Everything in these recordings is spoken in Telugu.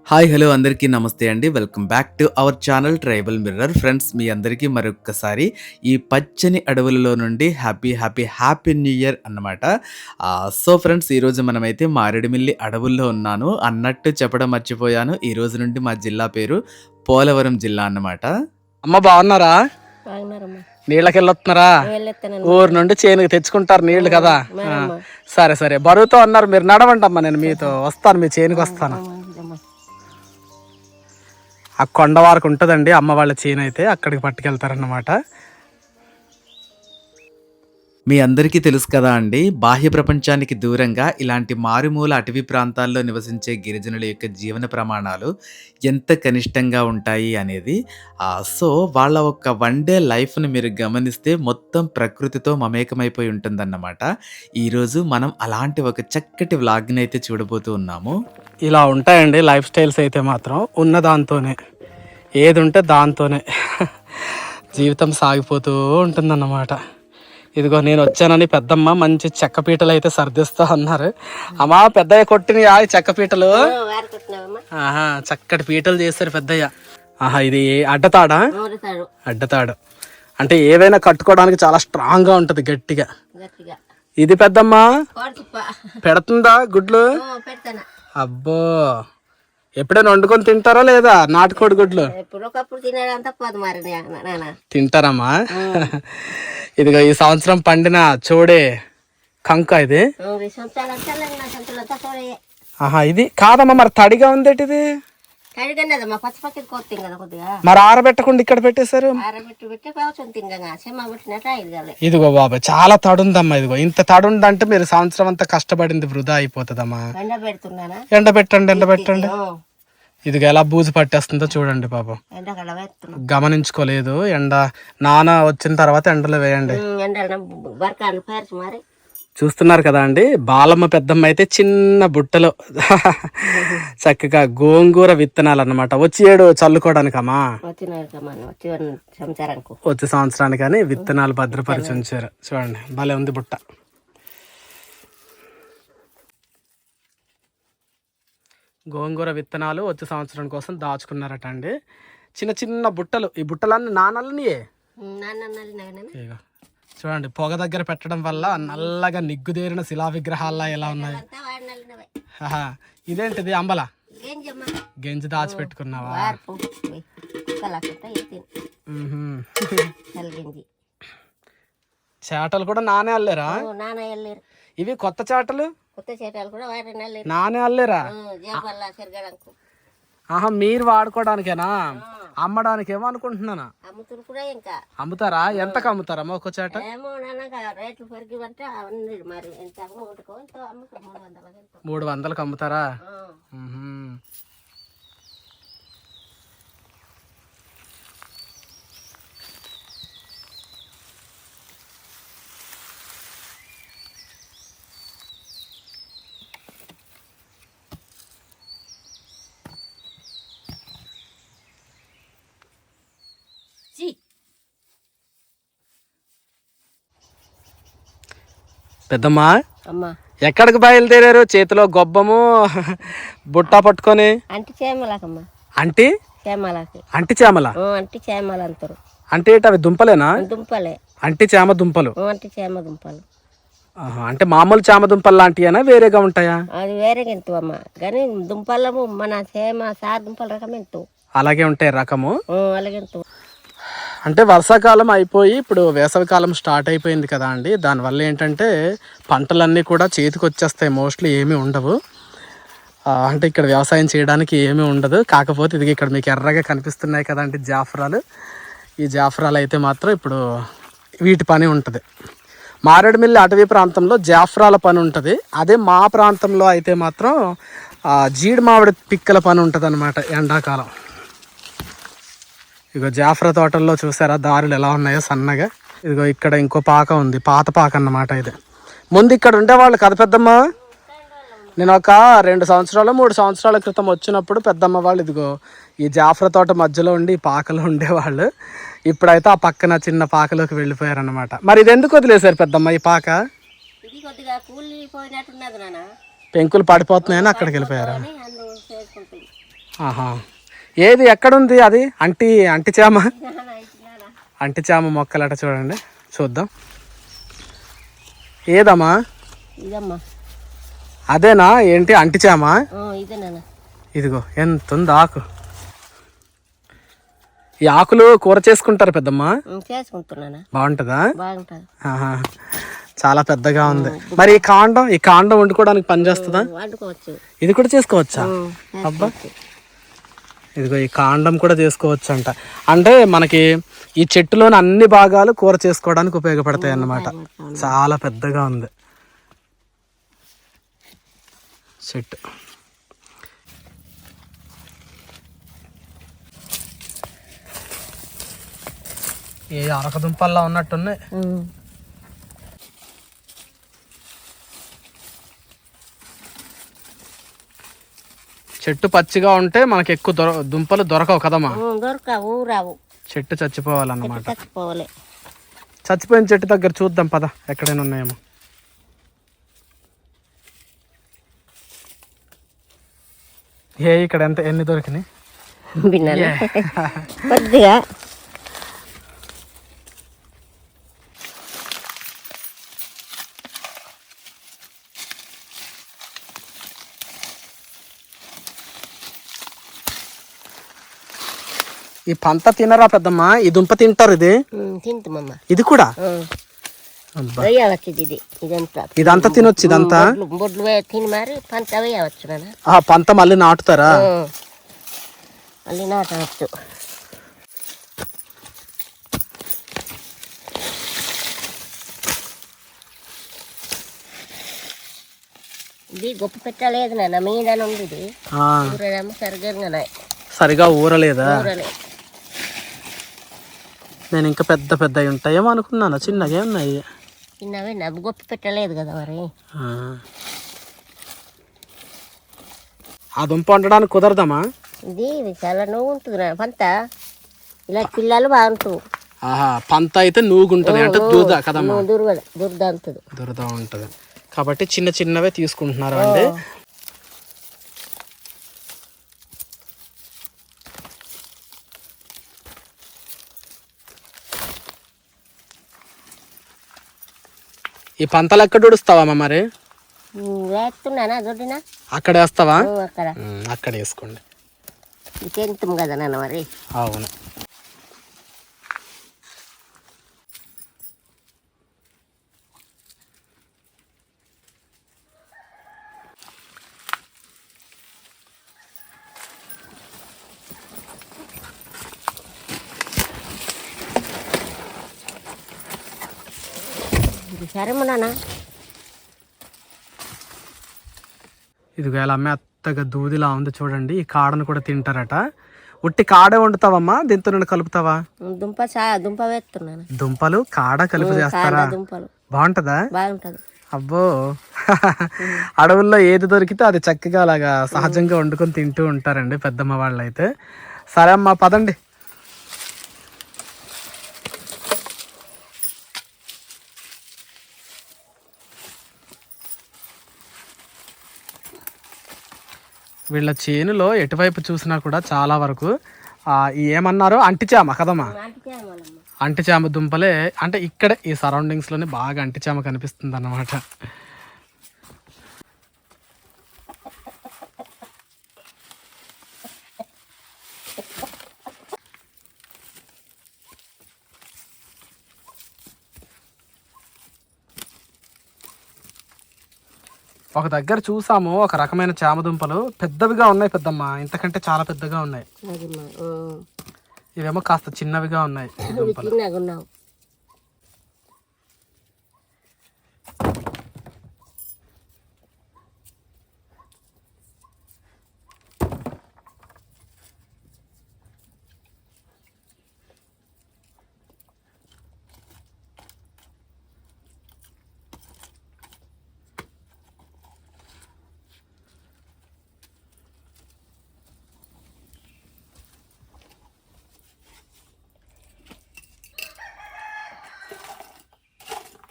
హాయ్ హలో అందరికీ నమస్తే అండి. Welcome back to our channel tribal mirror. Friends మీ అందరికీ మరొక్కసారి ఈ పచ్చని అడవులలో నుండి హ్యాపీ న్యూ ఇయర్ అన్నమాట. సో ఫ్రెండ్స్ ఈరోజు మనమైతే మారేడుమిల్లి అడవుల్లో ఉన్నాను అన్నట్టు చెప్పడం మర్చిపోయాను. ఈ రోజు నుండి మా జిల్లా పేరు పోలవరం జిల్లా అన్నమాట. అమ్మ బాగున్నారా? బాగున్నారమ్మా. నీళ్ళకి వెళ్ళొస్తున్నారా? వెళ్ళొత్తానమ్మా. ఊరు నుండి చేనుకి తెచ్చుకుంటారు నీళ్లు కదా. సరే సరే బరువుతో అన్నారు, మీరు నడవండి అమ్మా, నేను మీతో వస్తాను, మీ చేనుకి వస్తాను. ఆ కొండ వరకు ఉంటుందండి అమ్మ వాళ్ళ చేను, అయితే అక్కడికి పట్టుకెళ్తారన్నమాట. మీ అందరికీ తెలుసు కదా అండి, బాహ్య ప్రపంచానికి దూరంగా ఇలాంటి మారుమూల అటవీ ప్రాంతాల్లో నివసించే గిరిజనుల యొక్క జీవన ప్రమాణాలు ఎంత కనిష్టంగా ఉంటాయి అనేది. సో వాళ్ళ ఒక వన్ డే లైఫ్ని మీరు గమనిస్తే మొత్తం ప్రకృతితో మమేకమైపోయి ఉంటుందన్నమాట. ఈరోజు మనం అలాంటి ఒక చక్కటి వ్లాగ్ని అయితే చూడబోతూ ఉన్నాము. ఇలా ఉంటాయండి లైఫ్ స్టైల్స్ అయితే మాత్రం, ఉన్న దాంతోనే ఏది ఉంటే దాంతోనే జీవితం సాగిపోతూ ఉంటుందన్నమాట. ఇదిగో నేను వచ్చానని పెద్దమ్మ మంచి చెక్క పీటలు అయితే సర్దిస్తా అన్నారు. అమ్మా పెద్దయ్య కొట్టిన చెక్క పీటలు, చక్కటి పీటలు చేస్తారు పెద్దయ్య. ఇది అడ్డతాడా? అడ్డతాడు అంటే ఏవైనా కట్టుకోవడానికి చాలా స్ట్రాంగ్ గా ఉంటది, గట్టిగా. ఇది పెద్దమ్మ పెడుతుందా గుడ్లు? అబ్బో, ఎప్పుడైనా వండుకొని తింటారా లేదా నాటుకోడి గుడ్లు? తింటారమ్మా. ఇదిగో ఈ సంవత్సరం పండిన చూడే కంక ఇది. ఇది కాదమ్మా, మరి తడిగా ఉందేటి ఇది? మరి ఆరబెట్టకుండా ఇక్కడ పెట్టేశారు. ఇదిగో బాబా చాలా తడుందమ్మా. ఇదిగో ఇంత తడుందంటే మీరు సంవత్సరం అంతా కష్టపడింది వృధా అయిపోతుందమ్మా. ఎండబెట్టండి. ఇదిగో ఎలా బూజు పట్టేస్తుందో చూడండి పాపం, గమనించుకోలేదు. ఎండ నాన వచ్చిన తర్వాత ఎండలో వేయండి. చూస్తున్నారు కదా అండి, బాలమ్మ పెద్దమ్మ అయితే చిన్న బుట్టలో చక్కగా గోంగూర విత్తనాలు అన్నమాట. వచ్చి ఏడు చల్లుకోవడానికి అమ్మా, వచ్చే సంవత్సరానికి అని విత్తనాలు భద్రపరిచి ఉంచారు. చూడండి భలే ఉంది బుట్ట. గోంగూర విత్తనాలు వచ్చే సంవత్సరం కోసం దాచుకున్నారట అండి. చిన్న చిన్న బుట్టలు, ఈ బుట్టలన్నీ నానల్నియే. చూడండి పొగ దగ్గర పెట్టడం వల్ల నల్లగా నిగ్గుదేరిన శిలా విగ్రహాల్లా ఎలా ఉన్నాయి. ఇదేంటిది అంబల గెంజి దాచిపెట్టుకున్నావా? చేటలు కూడా నానే అల్లేరా? ఇవి కొత్త చేటలు నానే అల్లేరా? మీరు వాడుకోవడానికేనా? అమ్మడానికేమో అనుకుంటున్నానా? అమ్ముతారా? ఎంతకు అమ్ముతారమ్మా ఒక్క చేట? 300కు అమ్ముతారా? పెద్దమ్మా ఎక్కడికి బయలుదేరారు? చేతిలో గొబ్బము బుట్ట పట్టుకొని. అంటి చేమల అంటారు. అంటే అవి దుంపలేనా? దుంపలే, అంటి చేమ దుంపలు. దుంపలు అంటే మామూలు చేమ దుంపలు లాంటివేనా వేరేగా ఉంటాయా? అది వేరేగా ఎంతమ్మా, కానీ దుంపలము మన చేమ సార్ దుంపల రకం ఎంతో అలాగే ఉంటాయి రకము. అలాగే ఎంతో. అంటే వర్షాకాలం అయిపోయి ఇప్పుడు వేసవికాలం స్టార్ట్ అయిపోయింది కదా అండి. దానివల్ల ఏంటంటే పంటలన్నీ కూడా చేతికి వచ్చేస్తాయి, మోస్ట్లీ ఏమీ ఉండవు. అంటే ఇక్కడ వ్యవసాయం చేయడానికి ఏమీ ఉండదు. కాకపోతే ఇది ఇక్కడ మీకు ఎర్రగా కనిపిస్తున్నాయి కదండి జాఫ్రాలు. ఈ జాఫ్రాలు అయితే మాత్రం ఇప్పుడు వీటి పని ఉంటుంది. మారేడుమిల్లి అటవీ ప్రాంతంలో జాఫ్రాల పని ఉంటుంది. అదే మా ప్రాంతంలో అయితే మాత్రం జీడి మామిడి పిక్కల పని ఉంటుంది అన్నమాట ఎండాకాలం. ఇగో జాఫ్రా తోటల్లో చూసారా దారులు ఎలా ఉన్నాయో సన్నగా. ఇదిగో ఇక్కడ ఇంకో పాక ఉంది, పాత పాక అన్నమాట ఇది. ముందు ఇక్కడ ఉండేవాళ్ళు కదా పెద్దమ్మ. నేను ఒక 2 సంవత్సరాలు 3 సంవత్సరాల క్రితం వచ్చినప్పుడు పెద్దమ్మ వాళ్ళు ఇదిగో ఈ జాఫ్రా తోట మధ్యలో ఉండి ఈ పాకలో ఉండేవాళ్ళు. ఇప్పుడైతే ఆ పక్కన చిన్న పాకలోకి వెళ్ళిపోయారన్నమాట. మరి ఇది ఎందుకు వదిలేశారు పెద్దమ్మ ఈ పాక? పెంకులు పడిపోతున్నాయని అక్కడికి వెళ్ళిపోయారు. ఆహా, ఏది ఎక్కడుంది అది అంటి చామ? అంటి చామ మొక్కలట చూడండి, చూద్దాం. ఏదమ్మా ఇదమ్మా, అదేనా? ఏంటి అంటి చామ? ఇదేనా? ఇదిగో ఎంత ఉంది ఆకు. ఈ ఆకులు కూర చేసుకుంటారు పెద్దమ్మా? చేసుకుంటున్నానా. బాగుంటుందా? బాగుంటుంది. ఆహా, చాలా పెద్దగా ఉంది. మరి ఈ కాండం వండుకోవడానికి పని చేస్తుందా? వండుకోవచ్చు. ఇది కూడా చేసుకోవచ్చా? అబ్బా, ఇదిగో ఈ కాండం కూడా చేసుకోవచ్చు అంట. అంటే మనకి ఈ చెట్టులోని అన్ని భాగాలు కూర చేసుకోవడానికి ఉపయోగపడతాయి అన్నమాట. చాలా పెద్దగా ఉంది చెట్టు. ఏ అరకదుంపల్లా ఉన్నట్టున్నాయి. చెట్టు పచ్చిగా ఉంటే మనకి ఎక్కువ దుంపలు దొరకవు కదమ్మా? దొరకవు, రావు. చెట్టు చచ్చిపోవాలన్నమాట. చచ్చిపోవాలి. చచ్చిపోయిన చెట్టు దగ్గర చూద్దాం పద, ఎక్కడైనా ఉన్నాయేమో. ఇక్కడ ఎన్ని దొరికినాయి కొద్దిగా. ఈ పంట తినరా పెద్దమ్మా? ఈ దుంప తింటారు. ఇది తింటామమ్మా. ఇది కూడా వేయవచ్చు. ఇదంతా ఇదంతా తినొచ్చు. ఇదంతా బొడ్లు తిని మరి పంట వేయవచ్చు. పంట మళ్ళీ నాటుతారా? మళ్ళీ నాటవచ్చు. ఇది గొప్ప పెట్టలేదు నాన్న, మీద ఉంది. ఇది ఊరేమో సరిగా ఊరలేదా? నేను ఇంకా పెద్ద పెద్ద ఉంటాయేమో అనుకున్నాను. చిన్నగా ఉన్నాయి. చిన్నవే, గొప్ప పెట్టలేదు కదా మరి. ఆ దుంప వండడానికి కుదరదమ్మా? ఇది చాలా నువ్వు ఉంటుంది పంత. ఇలా పిల్లలు బాగుంటుంది. పంత అయితే నూగుంటది అంటే దురద కదమ్మా? దురద ఉంటది కాబట్టి చిన్న చిన్నవే తీసుకుంటున్నారు అండి. ఈ పంతలు ఎక్కడ ఉడుస్తావమ్మా మరి? అక్కడ వేస్తావా? అక్కడ వేసుకోండి. కదా నాన్న మరి. అవును. ఇది వేళ మెత్తగా దూదిలా ఉంది చూడండి. ఈ కాడను కూడా తింటారట. ఉట్టి కాడే వండుతావమ్మా? దీంతో నుండి కలుపుతావా? దుంప వేస్తున్నాను. దుంపలు కాడ కలిపి చేస్తారా? బాగుంటదా? బాగుంటది. అబ్బో, అడవుల్లో ఏది దొరికితే అది చక్కగా అలాగా సహజంగా వండుకొని తింటూ ఉంటారండి పెద్దమ్మ వాళ్ళు అయితే. సరే అమ్మా, పదండి. వీళ్ళ చేనులో ఎటువైపు చూసినా కూడా చాలా వరకు ఏమన్నారు, అంటిచామ కదమ్మా? అంటిచామ దుంపలే. అంటే ఇక్కడ ఈ సరౌండింగ్స్ లోనే బాగా అంటిచామ కనిపిస్తుంది అన్నమాట. ఒక దగ్గర చూసాము ఒక రకమైన చామ దుంపలు, పెద్దవిగా ఉన్నాయి పెద్దమ్మ. ఇంతకంటే చాలా పెద్దగా ఉన్నాయి. ఇవేమో కాస్త చిన్నవిగా ఉన్నాయి దుంపలు.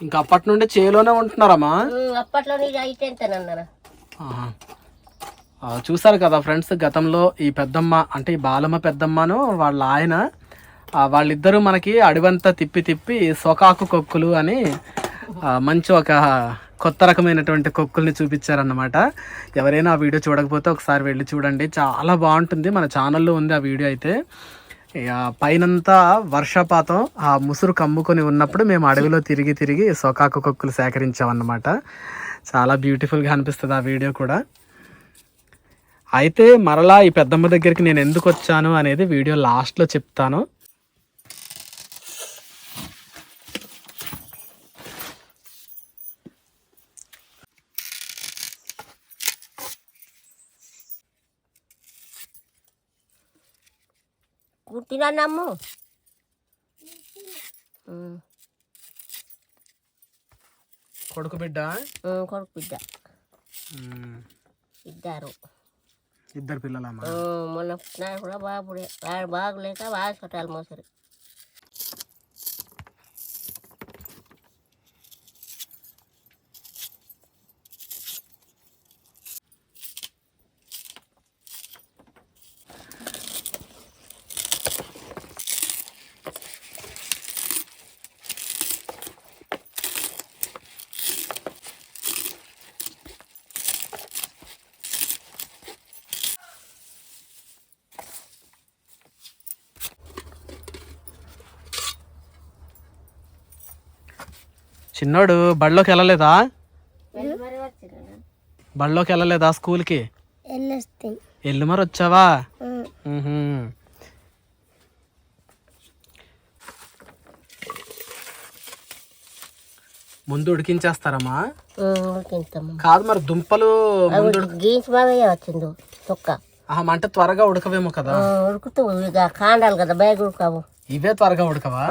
ఇంకా అప్పటి నుండి చేలోనే ఉంటున్నారమ్మా? అప్పట్లో చూసారు కదా ఫ్రెండ్స్, గతంలో ఈ పెద్దమ్మ అంటే ఈ బాలమ్మ పెద్దమ్మను వాళ్ళ ఆయన వాళ్ళిద్దరూ మనకి అడవంతా తిప్పి తిప్పి సొకాకు కొక్కులు అని మంచి ఒక కొత్త రకమైనటువంటి కొక్కుల్ని చూపించారన్నమాట. ఎవరైనా ఆ వీడియో చూడకపోతే ఒకసారి వెళ్ళి చూడండి, చాలా బాగుంటుంది. మన ఛానల్లో ఉంది ఆ వీడియో అయితే. పైనంతా వర్షపాతం ఆ ముసురు కమ్ముకొని ఉన్నప్పుడు మేము అడవిలో తిరిగి తిరిగి సొకాకు కొక్కులు సేకరించామన్నమాట. చాలా బ్యూటిఫుల్గా అనిపిస్తుంది ఆ వీడియో కూడా. అయితే మరలా ఈ పెద్దమ్మ దగ్గరికి నేను ఎందుకు వచ్చాను అనేది వీడియో లాస్ట్లో చెప్తాను. కుట్టినమ్ము కొడుకు బిడ్డ కొడుకు బిడ్డ ఇద్దరు ఇద్దరు పిల్లలమ్మ. మొన్న పుట్టినా కూడా బాబుడే, వాడు బాగులేక బాగా చుట్టాలు మోసరు. చిన్నోడు బడిలోకి వెళ్ళలేదా? బడిలోకి వెళ్ళలేదా స్కూల్కి? ఎల్లు మరి వచ్చావా? ముందు ఉడికించేస్తారమ్మా? కాదు మరి దుంపలు వచ్చింది తొక్క మంట త్వరగా ఉడకవేమో కదా? ఉడుకుతూ ఇక కాండాలి కదా, బయట ఉడకవు. ఇవే త్వరగా ఉడకవా?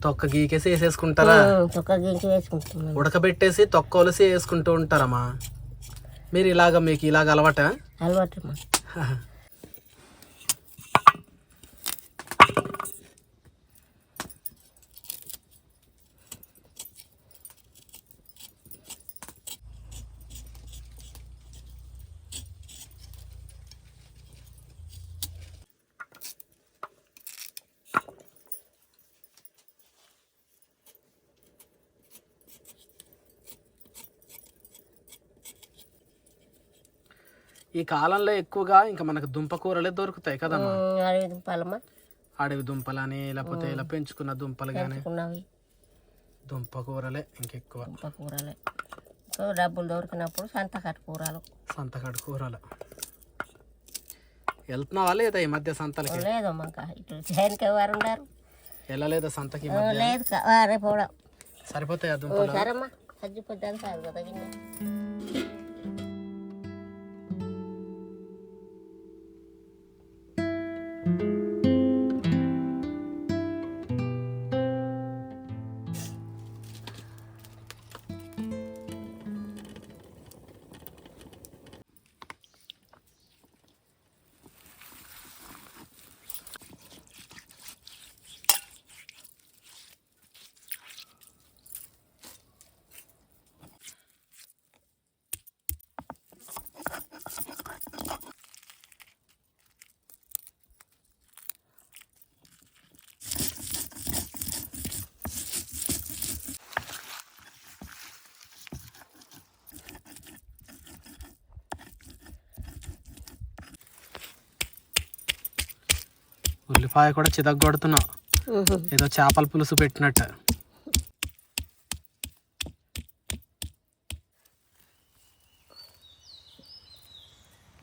తొక్క గీకేసి వేసేసుకుంటారా? తొక్క గీకి వేసుకుంటున్నాం. ఉడకబెట్టేసి తొక్క ఒలిసి వేసుకుంటూ ఉంటారమ్మా మీరు? మీకు ఇలాగ అలవాట? అలవాటు. ఈ కాలంలో ఎక్కువగా ఇంకా మనకు దుంప కూరలే దొరుకుతాయి కదమ్మా? అడవి దుంపలమ్మా, అడవి దుంపలని లేకపోతే ఇలా పెంచుకున్న దుంపలు కానీ దుంప కూరలే ఇంకెక్కువ. దుంప కూరలే డబ్బులు దొరికినప్పుడు సంతకట్టు కూరలు. వెళ్తున్నావా లేదా ఈ మధ్య సంతలకి? లేదమ్మా, ఇటు చేయనికి ఎవరు ఉన్నారు? వెళ్ళలేదా సంతకి? లేదు, రేపు సరిపోతాయి ఆ దుంపలు? సరమ్మా, సజ్జిపోద్దాను కాదు కదా. ఉల్లిపాయ కూడా చితగ్గొడుతున్నావు, ఏదో చేపల పులుసు పెట్టినట్టు.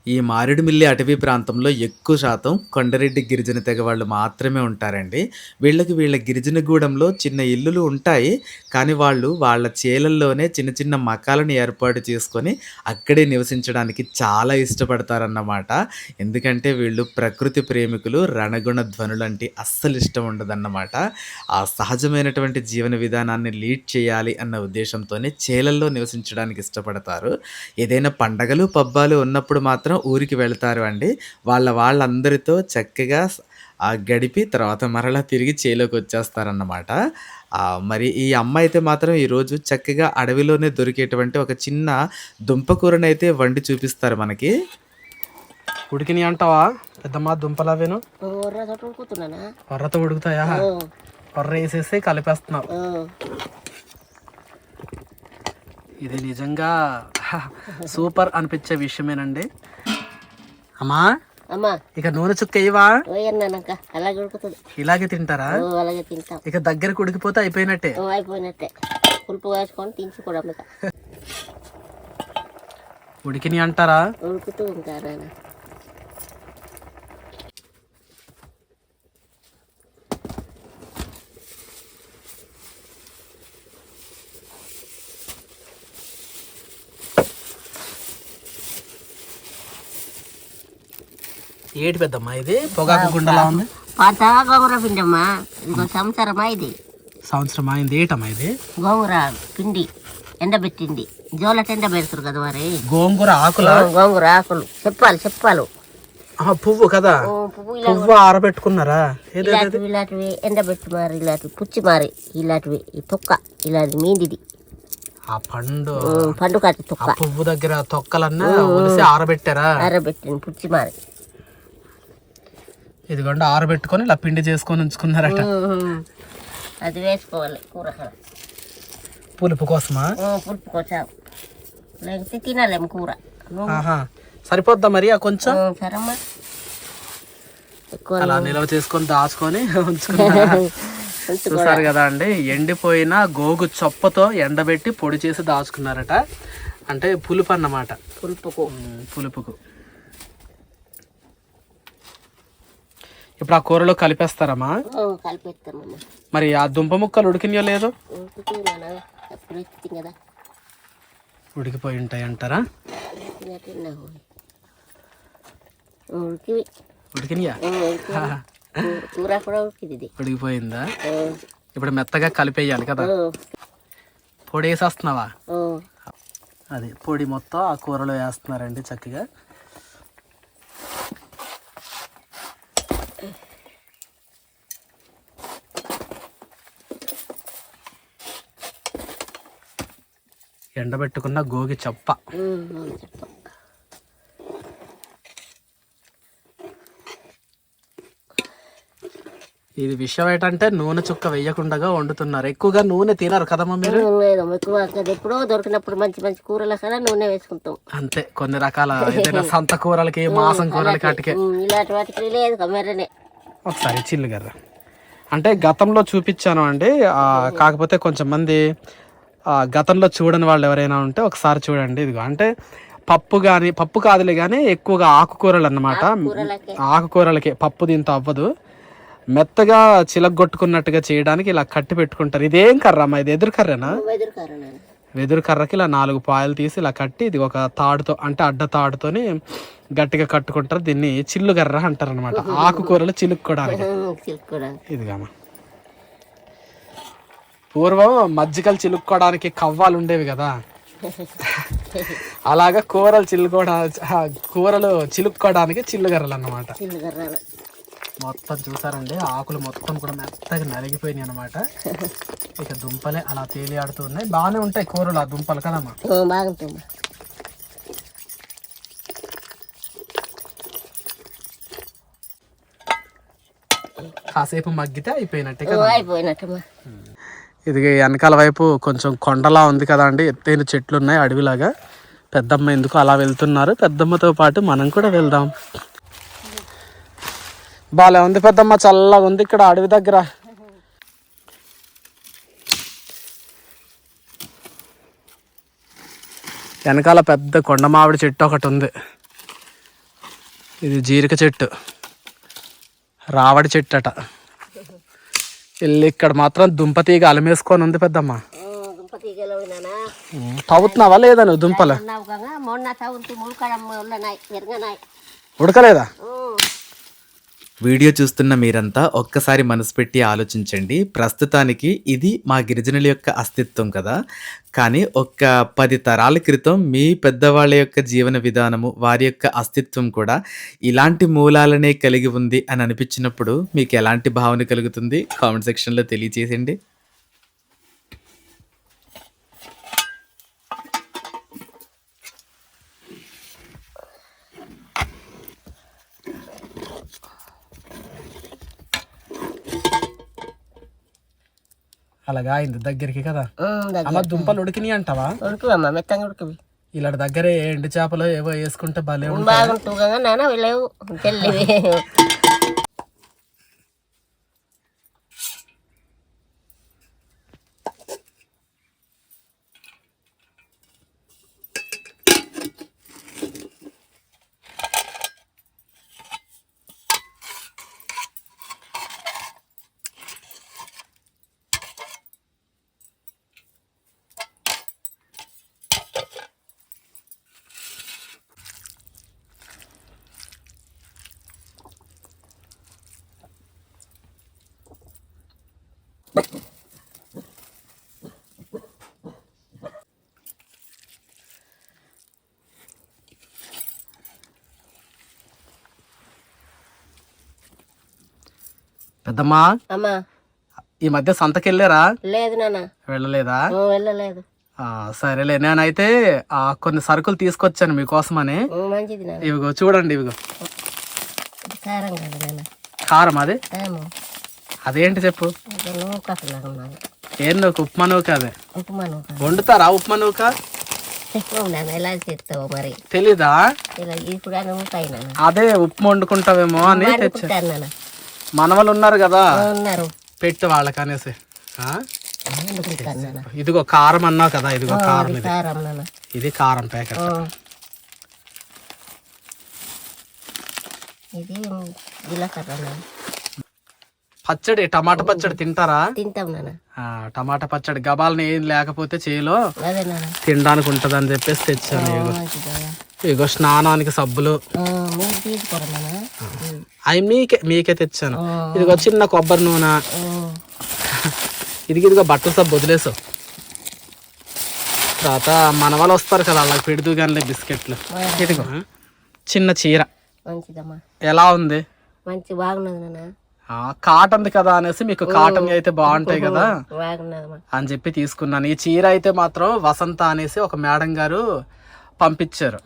ఈ మారేడుమిల్లి అటవీ ప్రాంతంలో ఎక్కువ శాతం కొండరెడ్డి గిరిజన తెగ వాళ్ళు మాత్రమే ఉంటారండి. వీళ్ళ గిరిజన గూడెంలో చిన్న ఇల్లులు ఉంటాయి. కానీ వాళ్ళు వాళ్ళ చేలల్లోనే చిన్న చిన్న మకాలను ఏర్పాటు చేసుకొని అక్కడే నివసించడానికి చాలా ఇష్టపడతారన్నమాట. ఎందుకంటే వీళ్ళు ప్రకృతి ప్రేమికులు, రణగుణ ధ్వనులంటే అస్సలు ఇష్టం ఉండదన్నమాట. ఆ సహజమైనటువంటి జీవన విధానాన్ని లీడ్ చేయాలి అన్న ఉద్దేశంతోనే చేలల్లో నివసించడానికి ఇష్టపడతారు. ఏదైనా పండగలు పబ్బాలు ఉన్నప్పుడు మాత్రం మాత్రం ఊరికి వెళ్తారు అండి. వాళ్ళందరితో చక్కగా గడిపి తర్వాత మరలా తిరిగి చేలోకి వచ్చేస్తారన్నమాట. మరి ఈ అమ్మ అయితే మాత్రం ఈరోజు చక్కగా అడవిలోనే దొరికేటువంటి ఒక చిన్న దుంప కూరనైతే వండి చూపిస్తారు మనకి. ఉడికినాయి అంటావా పెద్దమ్మ దుంపలు అవేను? ఉడుకుతున్నానా? కొర్రతో ఉడుకుతాయా? కొర్ర వేసేసి కలిపేస్తున్నావు. ఇది నిజంగా సూపర్ అనిపించే విషయమేనండి. అమ్మా అమ్మా ఇక నూనె చుక్క ఇవా? అలాగే ఉడుకుతుంది. ఇలాగే తింటారా? అలాగే తింటాం. ఇక దగ్గరకు ఉడికిపోతే అయిపోయినట్టే. అయిపోయినట్టే. పులుపు వేసుకొని తించుకోవడం. ఉడికినాయి అంటారా? ఉడుకుతూ ఉంటారా? ఏటి పెద్దమ్మా ఇది పొగాకు గుండలా ఉంది? పాత గోంగూర పిండి అమ్మా. ఇంకో సంవత్సరమా ఇది? సంవత్సరం అయింది. ఏటమ్మా ఇది? గోంగూర పిండి ఎండబెట్టింది. జోలకి ఎండ పెడతారు కదా మరి. గోంగూర ఆకులా? గోంగూర ఆకులు. చెప్పాలు పువ్వు కదా? పువ్వు ఆరబెట్టుకున్నారా? ఇలాంటివి ఎండబెట్టి మారి, ఇలాంటివి పుచ్చి మారి, ఇలాంటివి ఈ తొక్క ఇలాంటి మీందిది. ఆ పండు కాటి తొక్క. పువ్వు దగ్గర తొక్కలన్నా ఆరబెట్టారా? ఆరబెట్టింది పుచ్చి మారి. ఇదిగోండి ఆరబెట్టుకొని ఇలా పిండి చేసుకొని ఉంచుకున్నారట. అది వేసుకోవాలి కూర. పులుపు కోసమా? పులుపు కోసం. లేకపోతే తినలేము కూర. సరిపోద్దా మరి? కొంచెం సరమ్మా అలా నిల్వ చేసుకొని దాచుకొని ఉంచుకున్నారు. చూసారు కదా అండి, ఎండిపోయిన గోగు చొప్పతో ఎండబెట్టి పొడి చేసి దాచుకున్నారట. అంటే పులుపు అన్నమాట. పులుపుకు ఇప్పుడు ఆ కూరలో కలిపేస్తారమ్మా? కలిపేస్తామమ్మా. మరి ఆ దుంప ముక్కలు ఉడికినాయో లేదో? ఉడికిపోయి ఉంటాయి అంటారా? ఉడికినాయా? కూర కూడా ఉడికిపోయిందా? ఇప్పుడు మెత్తగా కలిపేయాలి కదా. పొడి వేసేస్తున్నావా? అది పొడి మొత్తం ఆ కూరలో వేస్తున్నారండి చక్కగా. ఎండబెట్టుకున్న గోగి చప్ప. ఇది విషయం ఏంటంటే నూనె చుక్క వేయకుండా వండుతున్నారు. ఎక్కువగా నూనె తినరు కదమ్మా మీరు? ఎప్పుడో దొరికినప్పుడు మంచి మంచి కూరల కన్నా నూనె వేసుకుంటాం అంతే. కొన్ని రకాల ఏదైనా సంత కూరలకి, మాసం కూరలకి అటుకే ఇలాంటి వాటికి లేదు మెర్రనే. ఒకసారి చిల్లుగర్ర అంటే గతంలో చూపించాను అండి. కాకపోతే కొంచెం మంది గతంలో చూడని వాళ్ళు ఎవరైనా ఉంటే ఒకసారి చూడండి. ఇదిగో అంటే పప్పు కాదులే కానీ ఎక్కువగా ఆకుకూరలు అన్నమాట. ఆకుకూరలకి పప్పు దీంతో అవ్వదు. మెత్తగా చిలగొట్టుకున్నట్టుగా చేయడానికి ఇలా కట్టి పెట్టుకుంటారు. ఇదేం కర్ర అమ్మా? ఇది ఎదురు కర్రేనా? వెదురు కర్రకి ఇలా 4 పాయలు తీసి ఇలా కట్టి ఇది ఒక తాడుతో అంటే అడ్డ తాడుతోని గట్టిగా కట్టుకుంటారు. దీన్ని చిల్లుగర్ర అంటారు అనమాట. ఆకుకూరలు చిలుక్కోవడానికి. ఇదిగామా పూర్వం మజ్జిగలు చిలుక్కోవడానికి కవ్వాలు ఉండేవి కదా, అలాగా కూరలు చిలుక్కోవడానికి చిల్లుగర్రలు అన్నమాట. మొత్తం చూసారండి, ఆకులు మొత్తం కూడా మెత్తగా నలిగిపోయినాయి అనమాట. ఇక దుంపలే అలా తేలియాడుతూ ఉన్నాయి. బాగానే ఉంటాయి కూరలు ఆ దుంపలు కదమ్మా? బాగుంటుంది. కాసేపు మగ్గితే అయిపోయినట్టే కదా? అయిపోయినట్టు. ఇది వెనకాల వైపు కొంచెం కొండలా ఉంది కదా అండి, ఎత్తైన చెట్లు ఉన్నాయి అడవిలాగా. పెద్దమ్మ ఎందుకు అలా వెళ్తున్నారు, పెద్దమ్మతో పాటు మనం కూడా వెళ్దాం. బాగా ఉంది పెద్దమ్మ, చల్లగా ఉంది ఇక్కడ అడవి దగ్గర. వెనకాల పెద్ద కొండ మామిడి చెట్టు ఒకటి ఉంది. ఇది జీరిక చెట్టు, రావడి చెట్టు అట. వెళ్ళి ఇక్కడ మాత్రం దుంపతీగ అలమేసుకొని ఉంది పెద్దమ్మ. తవ్వుతున్నావా లేదా నువ్వు దుంపలు? మొన్న ఉడకలేదా? వీడియో చూస్తున్న మీరంతా ఒక్కసారి మనసు పెట్టి ఆలోచించండి. ప్రస్తుతానికి ఇది మా గిరిజనుల యొక్క అస్తిత్వం కదా! కానీ ఒక 10 తరాల క్రితం మీ పెద్దవాళ్ళ యొక్క జీవన విధానము, వారి యొక్క అస్తిత్వం కూడా ఇలాంటి మూలాలనే కలిగి ఉంది అని అనిపించినప్పుడు మీకు ఎలాంటి భావన కలుగుతుంది? కామెంట్ సెక్షన్‌లో తెలియచేయండి. అలాగా అయింది దగ్గరికి కదా. దగ్గర అమ్మ దుంపలు ఉడికినాయి అంటావా? ఉడుకువమ్మా మెత్తంగా ఉడికివి ఇలాంటి దగ్గరే ఎండు చేపలు ఏవో వేసుకుంటే భలే ఉంటాయి. బాగుంటుంది కదా నాన్న వెళ్ళవు తెల్లివి పెద్దమ్మా అమ్మా ఈ మధ్య సంతకెళ్ళారా? లేదు నాన్న వెళ్ళలేదా? వెళ్ళలేదు. సరేలే, నేనైతే కొన్ని సరుకులు తీసుకొచ్చాను మీకోసమని. మంచిది నాన్న. ఇవిగో చూడండి, ఇవిగో ఇది కారం కదా నాన్న. కారం అది ఏమో అదేంటి చెప్పు. నూక అసలు ఉన్నది ఏం నూక? ఉప్మా నూక. అదే ఉప్మా నూక వండుతారా ఉప్మా నూక? నాన్న ఎలా చేస్తావు మరి తెలీదా? ఇలా ఇప్పుడు నూకాయి నాన్న. అదే ఉప్మా వండుకుంటావేమో అని తెచ్చా. నాన్న మనవలు ఉన్నారు కదా, ఉన్నారు పెట్టు వాళ్ళకి అనేసి. వండుకుంటాను నాన్న. ఇదిగో కారం అన్నావు కదా, ఇదిగో కారం. ఇది కారం నాన్న. ఇది కారం ప్యాకెట్. ఇది జీలకర్ర నాన్న. పచ్చడి, టమాటా పచ్చడి తింటారా? తింటాం నాన్న. టమాటా పచ్చడి గబాలని ఏం లేకపోతే చేలో అదే నాన్న తినడానికి ఉంటది అని చెప్పేసి తెచ్చాను. ఇదిగో మంచిదా ఇగో స్నానానికి సబ్బులు మీరు తీసుకోరా నాన్న. అవి మీకే తెచ్చాను. ఇదిగో చిన్న కొబ్బరి నూనె. ఇదిగో బట్టల సబ్బు వదిలేసు. తర్వాత మన వాళ్ళు వస్తారు కదా, వాళ్ళకి పెడుతూ కానీ బిస్కెట్లు. ఇదిగో చిన్న చీర. మంచిదమ్మా. ఎలా ఉంది? మంచి బాగున్నది నాన్న. కాటన్ కదా అనేసి, మీకు కాటన్ అయితే బాగుంటాయి కదా బాగున్నదమ్మా అని చెప్పి తీసుకున్నాను. ఈ చీర అయితే మాత్రం వసంత అనేసి ఒక మేడం గారు పంపించారు.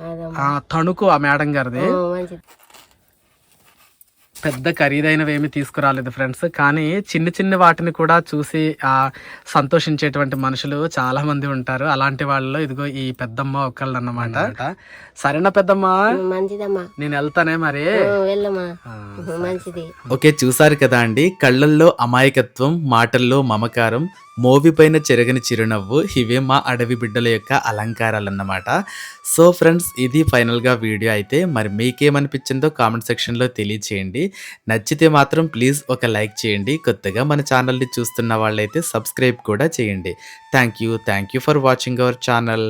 తణుకు ఆ మేడం గారిది. మంచిది. పెద్ద ఖరీదైనవి ఏమి తీసుకురాలేదు ఫ్రెండ్స్, కానీ చిన్న చిన్న వాటిని కూడా చూసి సంతోషించేటువంటి మనుషులు చాలా మంది ఉంటారు. అలాంటి వాళ్ళలో ఇదిగో ఈ పెద్దమ్మ ఒకళ్ళు అన్నమాట. సరేనా పెద్దమ్మ? మంచిదమ్మా. నేను వెళ్తానే మరి. వెళ్ళమ్మా. మంచిది. ఓకే, చూసారు కదా అండి. కళ్ళల్లో అమాయకత్వం, మాటల్లో మమకారం, మోవిపైన చెరగని చిరునవ్వు, ఇవే మా అడవి బిడ్డల యొక్క అలంకారాలన్నమాట. సో ఫ్రెండ్స్, ఇది ఫైనల్గా వీడియో అయితే. మరి మీకేమనిపించిందో కామెంట్ సెక్షన్లో తెలియచేయండి. నచ్చితే మాత్రం ప్లీజ్ ఒక లైక్ చేయండి. కొత్తగా మన ఛానల్ని చూస్తున్న వాళ్ళైతే సబ్స్క్రైబ్ కూడా చేయండి. Thank you for watching our channel.